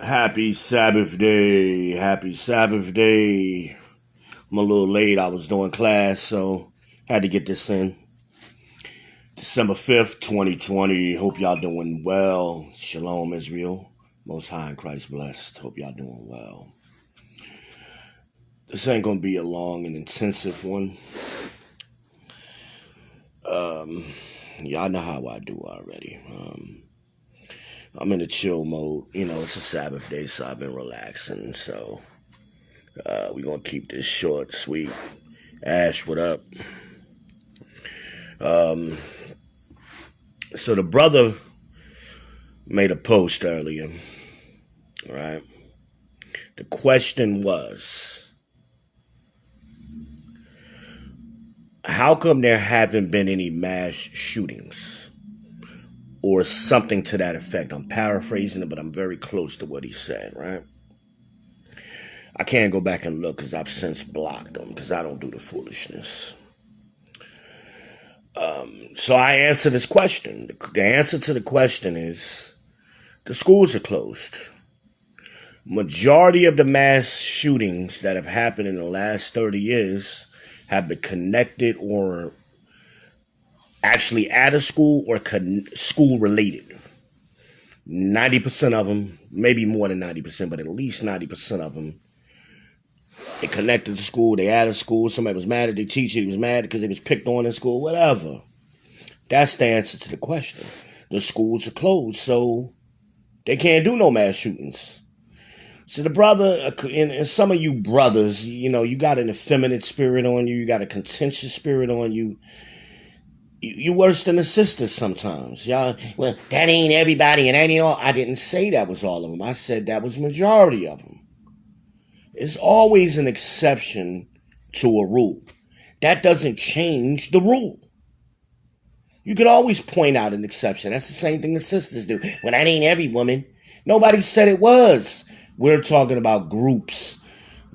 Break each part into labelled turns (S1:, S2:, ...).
S1: Happy Sabbath day. Happy Sabbath day. I'm a little late. I was doing class, so had to get this in. December 5th, 2020. Hope y'all doing well. Shalom, Israel. Most High in Christ blessed. Hope y'all doing well. This ain't gonna be a long and intensive one. Y'all know how I do already. I'm in a chill mode. You know, it's a Sabbath day, so I've been relaxing. So we're gonna keep this short, sweet. Ash, what up? So the brother made a post earlier, right? The question was, how come there haven't been any mass shootings? Or something to that effect. I'm paraphrasing it, but I'm very close to what he said, right? I can't go back and look because I've since blocked them because I don't do the foolishness. So I answered this question. The answer to the question is the schools are closed. Majority of the mass shootings that have happened in the last 30 years have been connected or actually at a school or school related. 90% of them, maybe more than 90%, but at least 90% of them, they connected to school, they at a school, somebody was mad at their teacher, he was mad because they was picked on in school, whatever. That's the answer to the question. The schools are closed, so they can't do no mass shootings. So the brother, and some of you brothers, you know, you got an effeminate spirit on you, you got a contentious spirit on you. You worse than the sisters sometimes. Y'all, well, that ain't everybody and that ain't all. I didn't say that was all of them. I said that was majority of them. It's always an exception to a rule. That doesn't change the rule. You can always point out an exception. That's the same thing the sisters do. Well, that ain't every woman. Nobody said it was. We're talking about groups.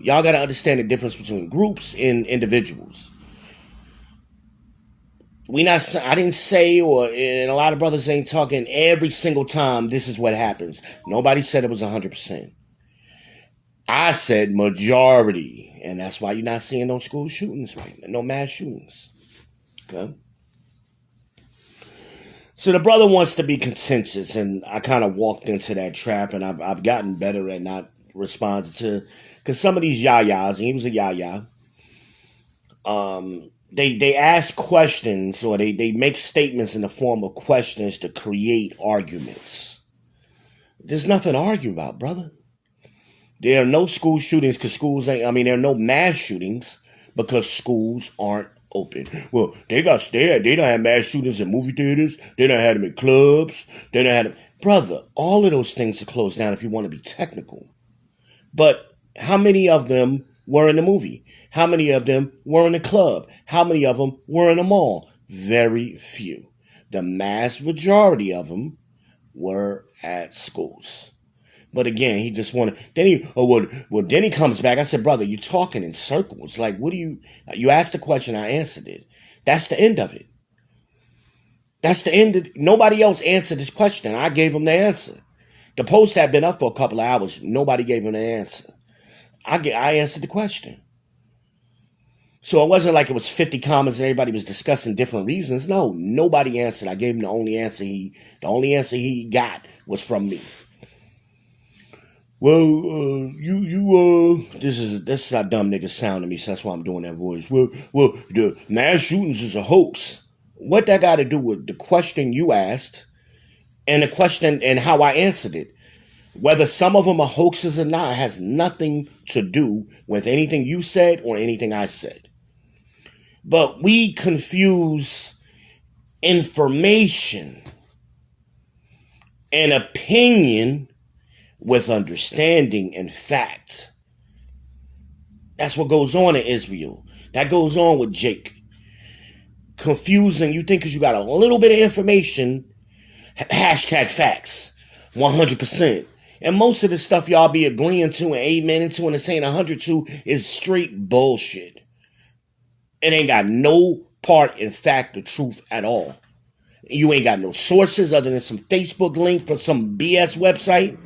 S1: Y'all got to understand the difference between groups and individuals. I didn't say, and a lot of brothers ain't talking every single time this is what happens. Nobody said it was 100%. I said majority, and that's why you're not seeing no school shootings right now, no mass shootings. Okay? So the brother wants to be contentious, and I kind of walked into that trap, and I've gotten better at not responding to, because some of these yayas, and he was a yaya, they ask questions or they make statements in the form of questions to create arguments. There's nothing to argue about, brother. There are no school shootings because there are no mass shootings because schools aren't open. Well, they don't have mass shootings in movie theaters. They don't have them in clubs. They don't have them. Brother, all of those things are closed down if you want to be technical. But how many of them were in the movie? How many of them were in the club? How many of them were in the mall? Very few. The mass majority of them were at schools. But again, he just wanted. Then he comes back. I said, brother, you're talking in circles. Like, what do you asked the question, I answered it. That's the end of it. That's the end of it. Nobody else answered this question. I gave him the answer. The post had been up for a couple of hours. Nobody gave him the answer. I answered the question. So it wasn't like it was 50 comments and everybody was discussing different reasons. No, nobody answered. I gave him the only answer he got was from me. Well, this is how dumb niggas sound to me, so that's why I'm doing that voice. Well, the mass shootings is a hoax. What that got to do with the question you asked and the question and how I answered it? Whether some of them are hoaxes or not has nothing to do with anything you said or anything I said. But we confuse information and opinion with understanding and fact. That's what goes on in Israel. That goes on with Jake. Confusing, you think because you got a little bit of information, hashtag facts, 100%. And most of the stuff y'all be agreeing to and amen to and saying 100 to is straight bullshit. It ain't got no part in fact or truth at all. You ain't got no sources other than some Facebook link from some BS website.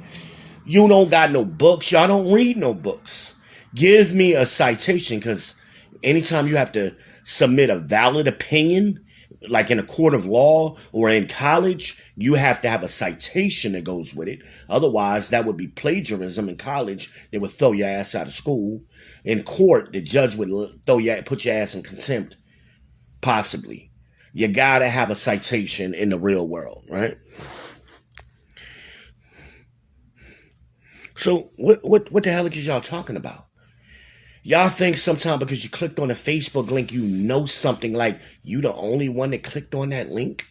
S1: You don't got no books. Y'all don't read no books. Give me a citation, because anytime you have to submit a valid opinion, like in a court of law or in college, you have to have a citation that goes with it. Otherwise, that would be plagiarism. In college, they would throw your ass out of school. In court, the judge would put your ass in contempt, possibly. You gotta have a citation in the real world, right? So what the hell is y'all talking about? Y'all think sometime because you clicked on a Facebook link, you know something, like you the only one that clicked on that link?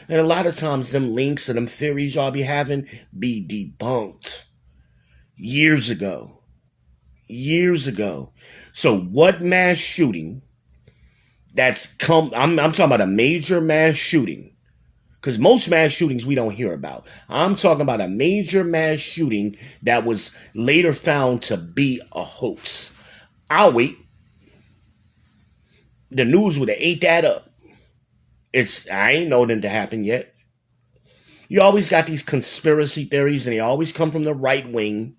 S1: And a lot of times them links and them theories y'all be having be debunked years ago. Years ago. So what mass shooting that's I'm talking about a major mass shooting. Because most mass shootings we don't hear about. I'm talking about a major mass shooting that was later found to be a hoax. I'll wait. The news would have ate that up. I ain't know them to happen yet. You always got these conspiracy theories, and they always come from the right wing.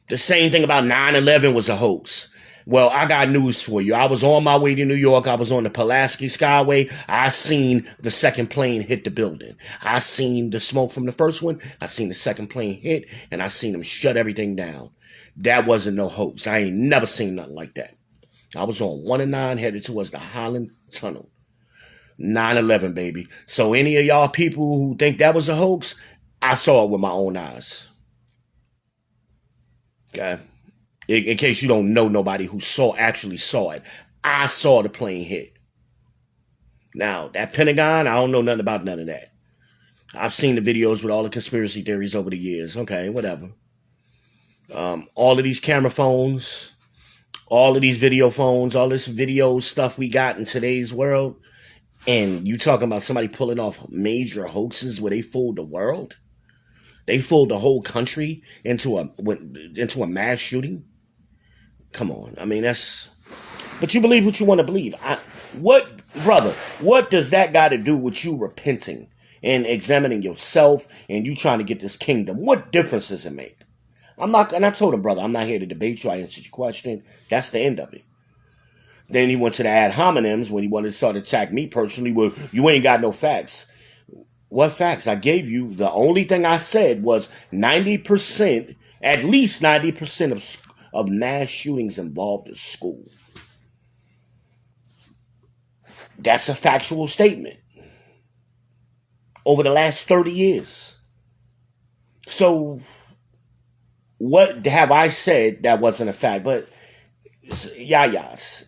S1: The same thing about 9/11 was a hoax. Well, I got news for you. I was on my way to New York. I was on the Pulaski Skyway. I seen the second plane hit the building. I seen the smoke from the first one. I seen the second plane hit, and I seen them shut everything down. That wasn't no hoax. I ain't never seen nothing like that. I was on 1 and 9 headed towards the Holland Tunnel. 9/11, baby. So any of y'all people who think that was a hoax, I saw it with my own eyes. Okay? In case you don't know nobody who actually saw it. I saw the plane hit. Now, that Pentagon, I don't know nothing about none of that. I've seen the videos with all the conspiracy theories over the years. Okay, whatever. All of these camera phones, all of these video phones, all this video stuff we got in today's world, and you talking about somebody pulling off major hoaxes where they fooled the world? They fooled the whole country into a mass shooting? Come on. I mean, but you believe what you want to believe. Brother, what does that got to do with you repenting and examining yourself and you trying to get this kingdom? What difference does it make? And I told him, brother, I'm not here to debate you. I answered your question. That's the end of it. Then he went to the ad hominems when he wanted to start to attack me personally. Well, you ain't got no facts. What facts? I gave you. The only thing I said was 90%, at least 90% of mass shootings involved a school. That's a factual statement. Over the last 30 years. So, what have I said that wasn't a fact? But, yayas.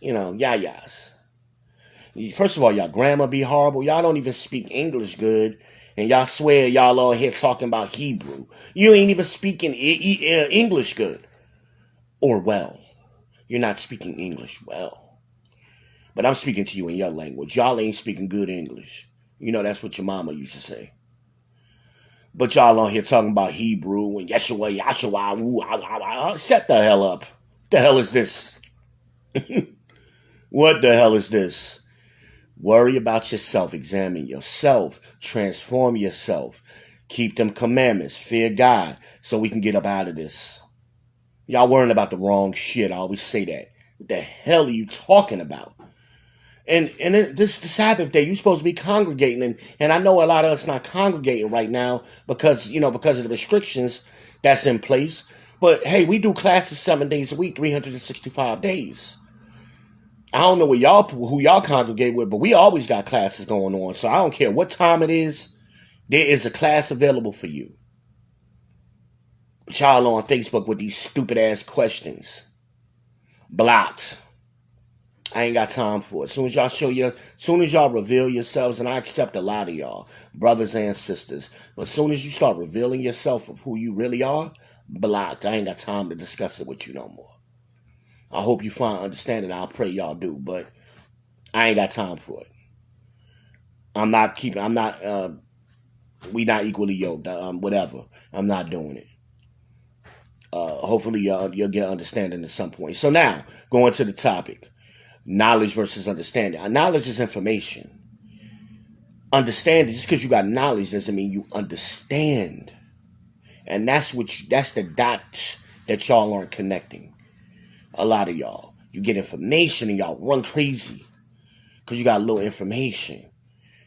S1: First of all, y'all grammar be horrible. Y'all don't even speak English good. And y'all swear y'all on here talking about Hebrew. You ain't even speaking English good. Or well. You're not speaking English well. But I'm speaking to you in your language. Y'all ain't speaking good English. You know, that's what your mama used to say. But y'all on here talking about Hebrew and Yeshua, shut the hell up. The hell is this? What the hell is this? Worry about yourself. Examine yourself. Transform yourself. Keep them commandments. Fear God so we can get up out of this. Y'all worrying about the wrong shit. I always say that. What the hell are you talking about? And this the Sabbath day. You're supposed to be congregating. And I know a lot of us not congregating right now because of the restrictions that's in place. But hey, we do classes 7 days a week, 365 days. I don't know who y'all congregate with, but we always got classes going on. So I don't care what time it is. There is a class available for you. But y'all on Facebook with these stupid ass questions. Blocked. I ain't got time for it. As soon as y'all reveal yourselves, and I accept a lot of y'all, brothers and sisters, but as soon as you start revealing yourself of who you really are, blocked. I ain't got time to discuss it with you no more. I hope you find understanding. I'll pray y'all do, but I ain't got time for it. We not equally yoked. Whatever. I'm not doing it. Hopefully you'll get understanding at some point. So now, going to the topic. Knowledge versus understanding. Knowledge is information. Understanding, just because you got knowledge doesn't mean you understand. And that's the dots that y'all aren't connecting. A lot of y'all. You get information and y'all run crazy because you got a little information,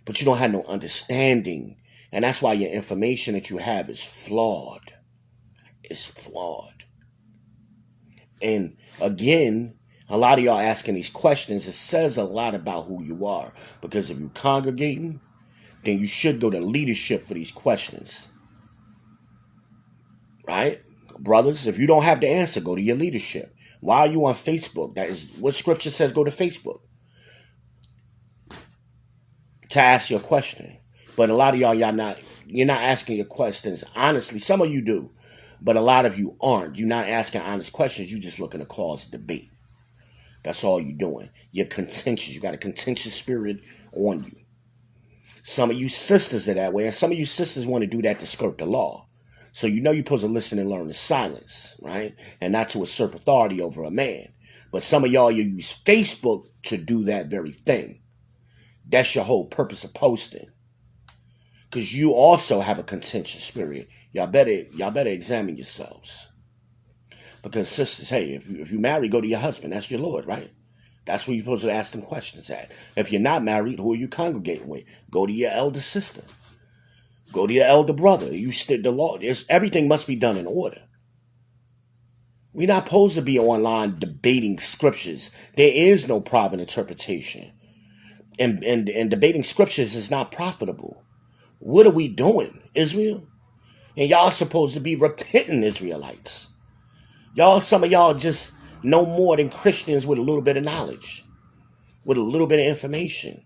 S1: but you don't have no understanding. And that's why your information that you have is flawed. It's flawed. And again, a lot of y'all asking these questions, it says a lot about who you are. Because if you're congregating, then you should go to leadership for these questions. Right? Brothers, if you don't have the answer, go to your leadership. Why are you on Facebook? That is what scripture says, go to Facebook to ask your question. But a lot of you're not asking your questions honestly. Some of you do, but a lot of you aren't. You're not asking honest questions. You just looking to cause debate. That's all you're doing. You're contentious. You got a contentious spirit on you. Some of you sisters are that way, and some of you sisters want to do that to skirt the law. So you're supposed to listen and learn in silence, right? And not to usurp authority over a man. But some of y'all, you use Facebook to do that very thing. That's your whole purpose of posting. Because you also have a contentious spirit. Y'all better examine yourselves. Because sisters, hey, if you marry, go to your husband. That's your Lord, right? That's where you're supposed to ask them questions at. If you're not married, who are you congregating with? Go to your elder sister. Go to your elder brother. You stick the law. Everything must be done in order. We're not supposed to be online debating scriptures. There is no private interpretation. And debating scriptures is not profitable. What are we doing, Israel? And y'all supposed to be repentant Israelites. Some of y'all just know more than Christians with a little bit of knowledge, with a little bit of information.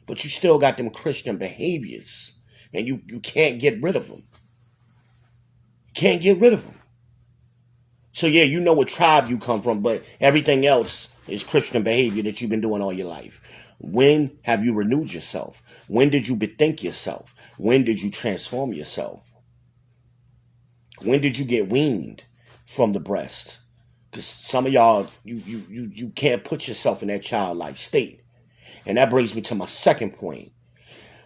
S1: But you still got them Christian behaviors, and you can't get rid of them. You can't get rid of them. So yeah, you know what tribe you come from, but everything else is Christian behavior that you've been doing all your life. When have you renewed yourself? When did you bethink yourself? When did you transform yourself? When did you get weaned from the breast? Because some of y'all, you can't put yourself in that childlike state. And that brings me to my second point.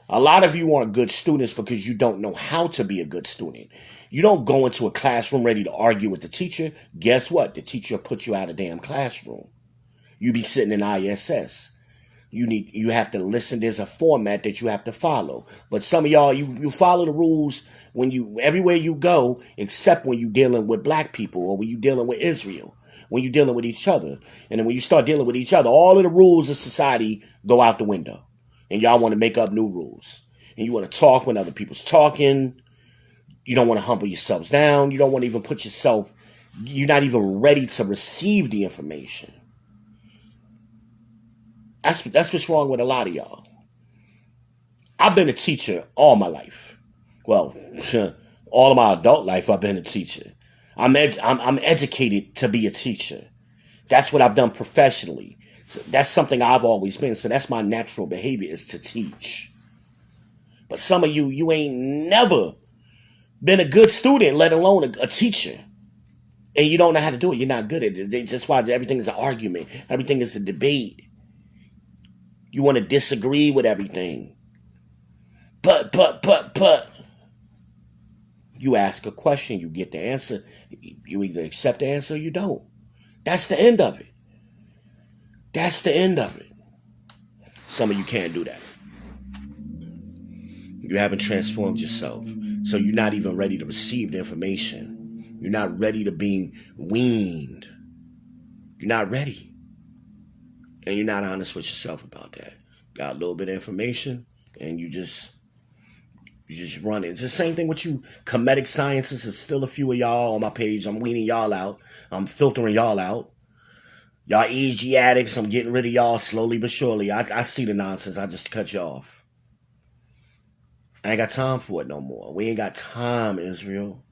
S1: A lot of you aren't good students because you don't know how to be a good student. You don't go into a classroom ready to argue with the teacher. Guess what? The teacher will put you out of the damn classroom. You be sitting in ISS. You have to listen. There's a format that you have to follow. But some of y'all, you follow the rules everywhere you go, except when you're dealing with black people or when you're dealing with Israel, when you're dealing with each other. And then when you start dealing with each other, all of the rules of society go out the window. And y'all want to make up new rules. And you want to talk when other people's talking. You don't want to humble yourselves down. You don't want to even put yourself, you're not even ready to receive the information. That's what's wrong with a lot of y'all. I've been a teacher all my life. Well, all of my adult life, I've been a teacher. I'm educated to be a teacher. That's what I've done professionally. So that's something I've always been. So that's my natural behavior, is to teach. But some of you ain't never been a good student, let alone a teacher. And you don't know how to do it. You're not good at it. That's why everything is an argument. Everything is a debate. You want to disagree with everything. But. You ask a question, you get the answer. You either accept the answer or you don't. That's the end of it. That's the end of it. Some of you can't do that. You haven't transformed yourself. So you're not even ready to receive the information. You're not ready to be weaned. You're not ready. And you're not honest with yourself about that. Got a little bit of information and you just run it. It's the same thing with you. Comedic sciences, is still a few of y'all on my page. I'm weaning y'all out. I'm filtering y'all out. Y'all EG addicts, I'm getting rid of y'all slowly but surely. I see the nonsense. I just cut you off. I ain't got time for it no more. We ain't got time, Israel.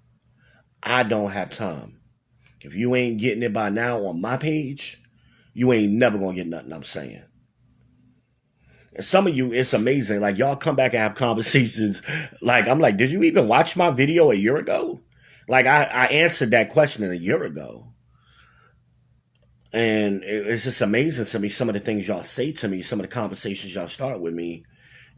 S1: I don't have time. If you ain't getting it by now on my page, you ain't never gonna get nothing I'm saying. And some of you, it's amazing. Like, y'all come back and have conversations. Like, I'm like, did you even watch my video a year ago? Like, I answered that question a year ago. And it's just amazing to me, some of the things y'all say to me, some of the conversations y'all start with me.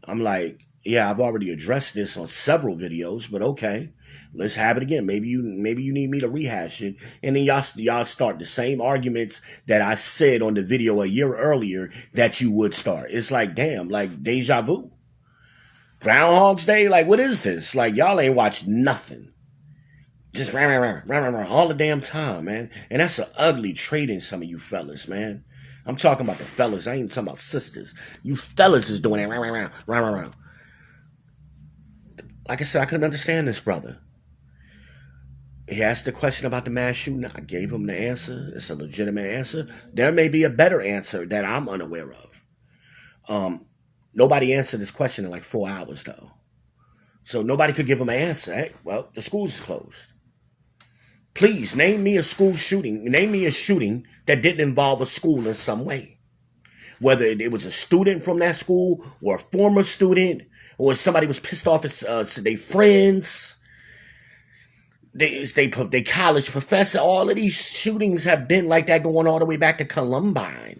S1: I'm like, Yeah, I've already addressed this on several videos, but okay, let's have it again. Maybe you need me to rehash it, and then y'all start the same arguments that I said on the video a year earlier that you would start. It's like, damn, like deja vu, Groundhog's Day. Like, what is this? Like, y'all ain't watched nothing. Just rah, all the damn time, man. And that's an ugly trait in some of you fellas, man. I'm talking about the fellas. I ain't talking about sisters. You fellas is doing it. Like I said, I couldn't understand this brother. He asked the question about the mass shooting. I gave him the answer. It's a legitimate answer. There may be a better answer that I'm unaware of. Nobody answered this question in like 4 hours, though. So nobody could give him an answer. Hey, well, the school's closed. Please name me a school shooting. Name me a shooting that didn't involve a school in some way. Whether it was a student from that school or a former student or somebody was pissed off at their friends, they college professor. All of these shootings have been like that, going all the way back to Columbine,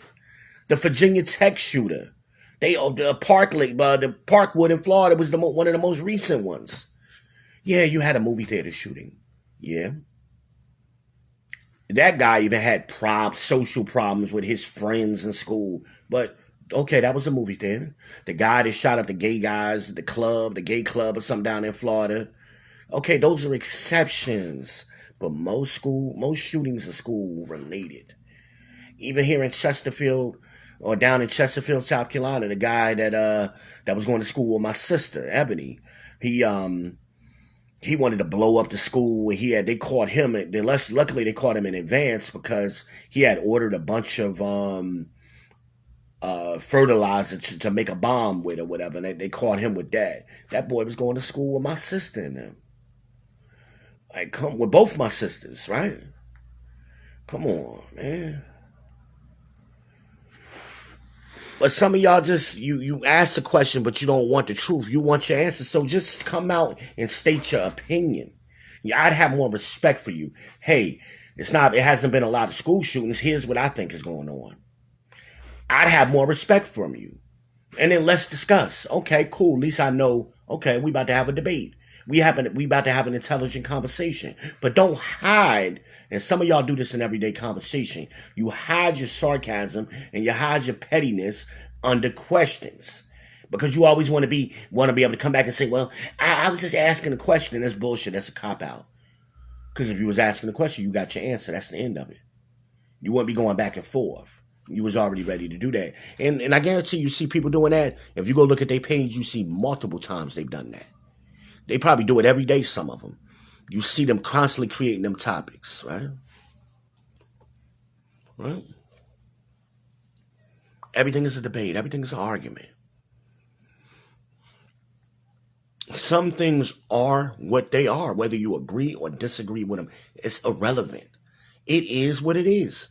S1: the Virginia Tech shooter. The Parkwood in Florida was one of the most recent ones. Yeah, you had a movie theater shooting. Yeah. That guy even had social problems with his friends in school. But okay, that was a movie theater. The guy that shot up the gay guys at the gay club or something down in Florida. Okay, those are exceptions. But most shootings are school related. Even here in Chesterfield or down in Chesterfield, South Carolina, the guy that was going to school with my sister, Ebony, he wanted to blow up the school. They caught him. Luckily, they caught him in advance because he had ordered a bunch of fertilizer to make a bomb with or whatever. And they caught him with that. That boy was going to school with my sister and them. Like, come with both my sisters, right? Come on, man. But some of y'all just you ask the question, but you don't want the truth. You want your answer, so just come out and state your opinion. Yeah, I'd have more respect for you. Hey, it hasn't been a lot of school shootings. Here's what I think is going on. I'd have more respect from you, and then let's discuss. Okay, cool. At least I know. Okay, we about to have a debate. We about to have an intelligent conversation. But don't hide. And some of y'all do this in everyday conversation. You hide your sarcasm and you hide your pettiness under questions. Because you always want to be able to come back and say, well, I was just asking a question. That's bullshit. That's a cop-out. Because if you was asking a question, you got your answer. That's the end of it. You wouldn't be going back and forth. You was already ready to do that. And I guarantee you see people doing that. If you go look at their page, you see multiple times they've done that. They probably do it every day, some of them. You see them constantly creating them topics, right? Right? Everything is a debate. Everything is an argument. Some things are what they are, whether you agree or disagree with them. It's irrelevant. It is what it is.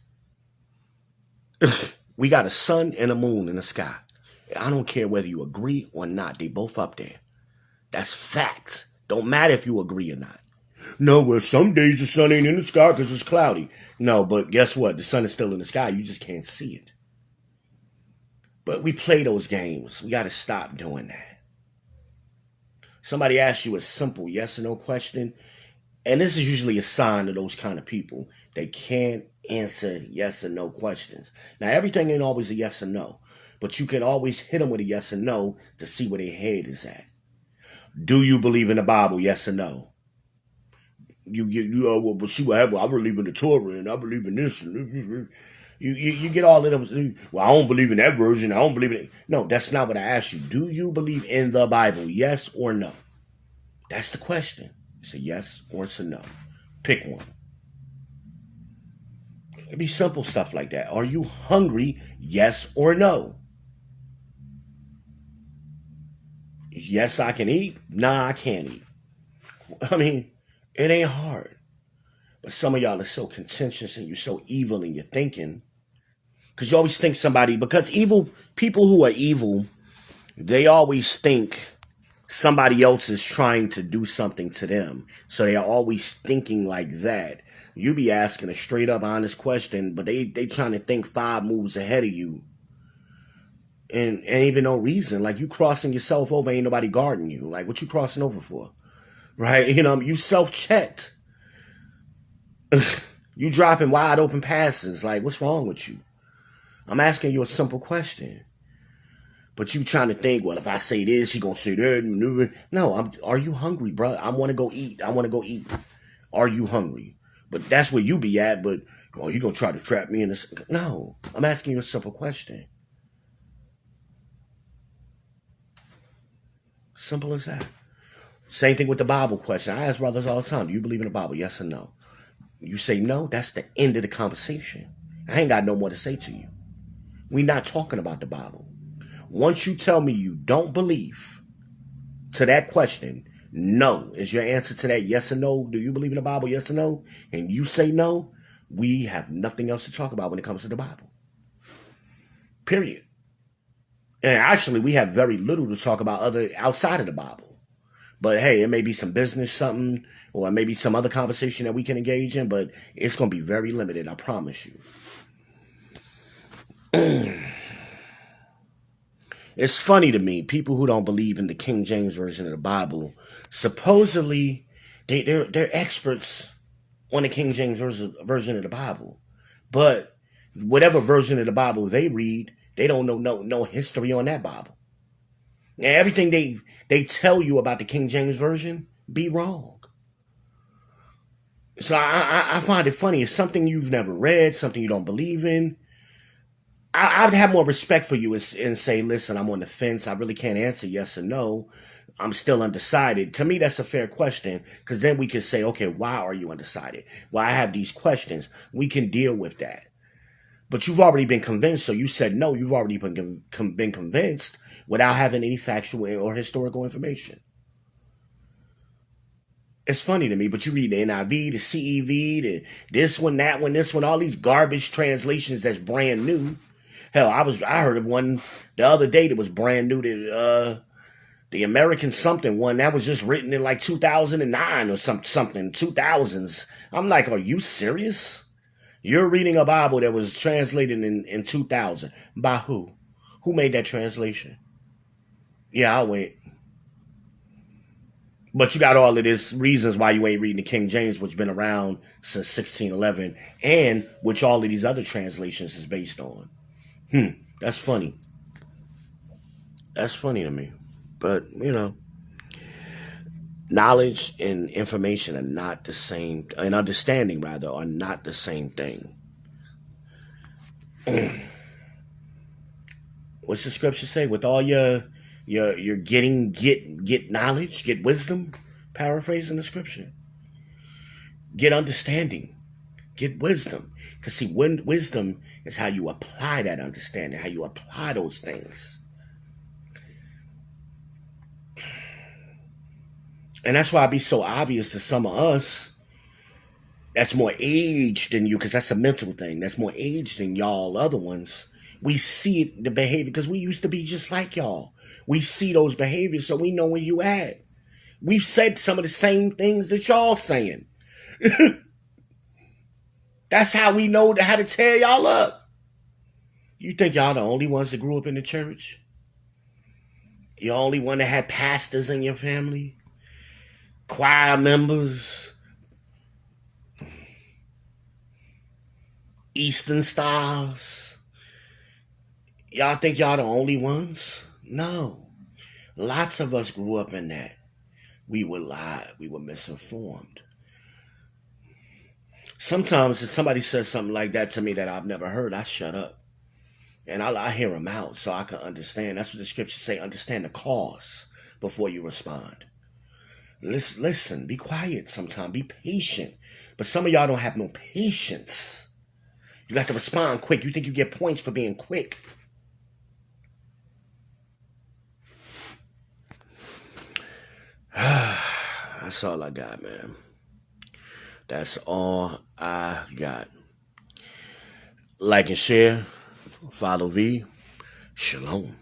S1: We got a sun and a moon in the sky. I don't care whether you agree or not. They both up there. That's facts. Don't matter if you agree or not. No, well, some days the sun ain't in the sky because it's cloudy. No, but guess what? The sun is still in the sky. You just can't see it. But we play those games. We got to stop doing that. Somebody asks you a simple yes or no question, and this is usually a sign of those kind of people. They can't answer yes or no questions. Now, everything ain't always a yes or no, but you can always hit them with a yes or no to see where their head is at. Do you believe in the Bible? Yes or no? Well, see what happened. I believe in the Torah and I believe in this. You get all of them. Well, I don't believe in that version. I don't believe in it. No, that's not what I asked you. Do you believe in the Bible? Yes or no? That's the question. It's a yes or it's a no. Pick one. It'd be simple stuff like that. Are you hungry? Yes or no? Yes, I can eat. Nah, I can't eat. I mean, it ain't hard. But some of y'all are so contentious and you're so evil in your thinking. Because you always think because people who are evil, they always think somebody else is trying to do something to them. So they are always thinking like that. You be asking a straight up honest question, but they trying to think 5 moves ahead of you. and ain't even no reason. Like, you crossing yourself over, ain't nobody guarding you. Like, what you crossing over for? Right? You self-checked. You dropping wide open passes. Like, what's wrong with you? I'm asking you a simple question. But you trying to think, well, if I say this, he gonna say that. No, are you hungry, bro? I want to go eat. I want to go eat. Are you hungry? But that's where you be at. But, oh, you gonna try to trap me in this? No, I'm asking you a simple question. Simple as that. Same thing with the Bible question. I ask brothers all the time, do you believe in the Bible? Yes or no? You say no, that's the end of the conversation. I ain't got no more to say to you. We not talking about the Bible. Once you tell me you don't believe to that question, no is your answer to that, yes or no. Do you believe in the Bible? Yes or no? And you say no, we have nothing else to talk about when it comes to the Bible. Period. And actually, we have very little to talk about other outside of the Bible. But hey, it may be some business something, or maybe some other conversation that we can engage in, but it's going to be very limited, I promise you. It's funny to me, people who don't believe in the King James Version of the Bible, supposedly they're experts on the King James version of the Bible. But whatever version of the Bible they read, they don't know no history on that Bible. And everything they tell you about the King James Version be wrong. So I find it funny. It's something you've never read, something you don't believe in. I'd have more respect for you and say, listen, I'm on the fence. I really can't answer yes or no. I'm still undecided. To me, that's a fair question, because then we can say, okay, why are you undecided? Well, I have these questions. We can deal with that. But you've already been convinced, so you said no. You've already been convinced without having any factual or historical information. It's funny to me, but you read the NIV, the CEV, the this one, that one, this one, all these garbage translations that's brand new. Hell, I heard of one the other day that was brand new. The American something one that was just written in like 2009 or something 2000s. I'm like, are you serious? You're reading a Bible that was translated in 2000 by who? Who made that translation? Yeah, I'll wait. But you got all of this reasons why you ain't reading the King James, which been around since 1611, and which all of these other translations is based on. That's funny. That's funny to me. But, knowledge and information are not the same, and understanding, rather, are not the same thing. What's the scripture say? With all your getting, get knowledge, get wisdom, paraphrasing the scripture. Get understanding, get wisdom. Because see, wisdom is how you apply that understanding, how you apply those things. And that's why it be so obvious to some of us that's more aged than you, because that's a mental thing. That's more aged than y'all other ones. We see it, the behavior, because we used to be just like y'all. We see those behaviors, so we know where you at. We've said some of the same things that y'all saying. That's how we know how to tear y'all up. You think y'all the only ones that grew up in the church? You the only one that had pastors in your family? Choir members, Eastern Stars. Y'all think y'all the only ones? No. Lots of us grew up in that. We were lied. We were misinformed. Sometimes if somebody says something like that to me that I've never heard, I shut up. And I hear them out so I can understand. That's what the scriptures say. Understand the cause before you respond. Listen, be quiet sometimes. Be patient. But some of y'all don't have no patience. You got to respond quick. You think you get points for being quick. That's all I got, man. That's all I got. Like and share. Follow V. Shalom.